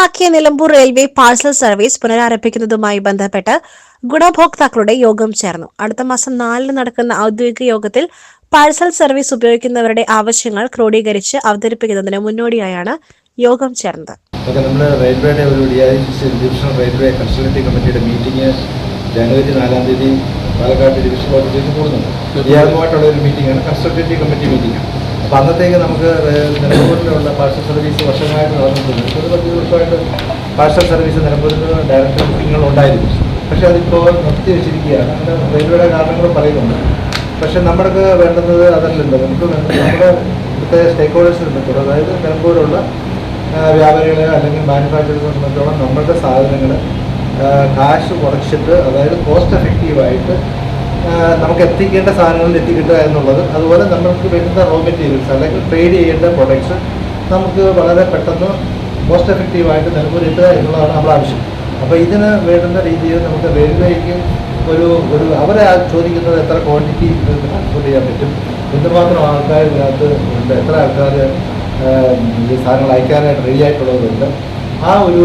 നിർത്തലാക്കിയ Nilambur railway parcel service പുനരാരംഭിക്കുന്നതുമായി ബന്ധപ്പെട്ട് ഗുണഭോക്താക്കളുടെ യോഗം ചേർന്നു. അടുത്ത മാസം 4 നടക്കുന്ന ഔദ്യോഗിക യോഗത്തിൽ പാഴ്സൽ സർവീസ് ഉപയോഗിക്കുന്നവരുടെ ആവശ്യങ്ങൾ ക്രോഡീകരിച്ച് അവതരിപ്പിക്കുന്നതിന് മുന്നോടിയായാണ് യോഗം ചേർന്നത്. റെയിൽവേയുടെ ഒരു ഡിവിഷണൽ റെയിൽവേ കൺസൾട്ടേറ്റീവ് കമ്മിറ്റിയുടെ മീറ്റിംഗ് ജനുവരി 4-ാം തീയതി പാലക്കാട് ഡിവിഷണൽ ഓഫീസിൽ കൂടുന്നുണ്ട്. വ്യാപകമായിട്ടുള്ള ഒരു മീറ്റിംഗാണ്, കൺസൾട്ടേറ്റീവ് കമ്മിറ്റി മീറ്റിംഗാണ്. അപ്പോൾ അന്നത്തേക്ക് നമുക്ക് നിലമ്പൂരിലുള്ള പാഴ്സൽ സർവീസ് വർഷങ്ങളായിട്ട് നടന്നിട്ടുണ്ട്. 10 വർഷമായിട്ട് പാഴ്സൽ സർവീസ് നിലമ്പൂരിൽ ഡയറക്റ്റ് ബുക്കിങ്ങുകൾ ഉണ്ടായിരുന്നു. പക്ഷേ അതിപ്പോൾ നിർത്തി വെച്ചിരിക്കുകയാണ്. അങ്ങനെ റെയിൽവേയുടെ കാരണങ്ങളും പറയുന്നുണ്ട്. പക്ഷേ നമ്മൾക്ക് വേണ്ടുന്നത് അതല്ലല്ലോ. നമുക്ക് നമ്മുടെ ഇവിടുത്തെ സ്റ്റേക്ക് ഹോൾഡേഴ്സിനെ സംബന്ധിച്ചോളം, അതായത് നിലമ്പൂരുള്ള വ്യാപാരികളെ അല്ലെങ്കിൽ മാനുഫാക്ചറേഴ്സിനെ സംബന്ധിച്ചോളം നമ്മളുടെ സാധനങ്ങൾ കാശ് കുറച്ചിട്ട്, അതായത് കോസ്റ്റ് എഫക്റ്റീവായിട്ട് നമുക്ക് എത്തിക്കേണ്ട സാധനങ്ങളിൽ എത്തിക്കിട്ടുക എന്നുള്ളത്, അതുപോലെ നമ്മൾക്ക് വരുന്ന റോ മെറ്റീരിയൽസ് അല്ലെങ്കിൽ ട്രേഡ് ചെയ്യേണ്ട പ്രൊഡക്ട്സ് നമുക്ക് വളരെ പെട്ടെന്ന് കോസ്റ്റ് എഫക്റ്റീവായിട്ട് നിലമ്പൂർ കിട്ടുക എന്നുള്ളതാണ് നമ്മുടെ ആവശ്യം. അപ്പോൾ ഇതിന് വേണ്ടുന്ന രീതിയിൽ നമുക്ക് റെയിൽവേക്ക് ഒരു അവരെ ചോദിക്കുന്നത് എത്ര ക്വാണ്ടിറ്റി ട്രാൻസ്പോർട്ട് ചെയ്യാൻ പറ്റും, എന്തുമാത്രം ആൾക്കാർ ഇതിനകത്ത് ഉണ്ട്, എത്ര ആൾക്കാർ ഈ സാധനങ്ങൾ അയക്കാനായിട്ട് റെഡി ആയിട്ടുള്ളതുണ്ട്, ആ ഒരു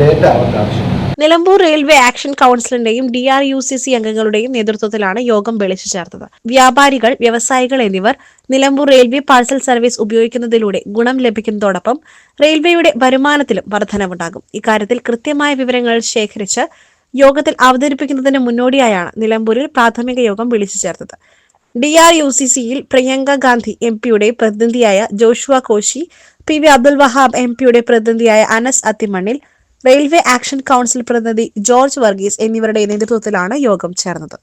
ഡേറ്റ അവർക്ക് ആവശ്യമാണ്. നിലമ്പൂർ റെയിൽവേ ആക്ഷൻ കൗൺസിലിന്റെയും DRUCC അംഗങ്ങളുടെയും നേതൃത്വത്തിലാണ് യോഗം വിളിച്ചു ചേർത്തത്. വ്യാപാരികൾ, വ്യവസായികൾ എന്നിവർ നിലമ്പൂർ റെയിൽവേ പാഴ്സൽ സർവീസ് ഉപയോഗിക്കുന്നതിലൂടെ ഗുണം ലഭിക്കുന്നതോടൊപ്പം റെയിൽവേയുടെ വരുമാനത്തിലും വർധനവുണ്ടാകും. ഇക്കാര്യത്തിൽ കൃത്യമായ വിവരങ്ങൾ ശേഖരിച്ച് യോഗത്തിൽ അവതരിപ്പിക്കുന്നതിന് മുന്നോടിയായാണ് നിലമ്പൂരിൽ പ്രാഥമിക യോഗം വിളിച്ചു ചേർത്തത്. DRUCCയിൽ പ്രിയങ്ക ഗാന്ധി MP-യുടെ പ്രതിനിധിയായ ജോഷുവ കോശി, PV അബ്ദുൽ വഹാബ് MP-യുടെ പ്രതിനിധിയായ Anas Athimannil, railway action council പ്രതിനിധി ജോർജ് വർഗീസ് എന്നിവരുടെ നേതൃത്വത്തിലാണ് യോഗം ചേർന്നത്.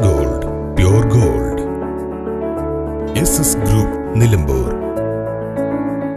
Gold, pure gold. Group Nilambur.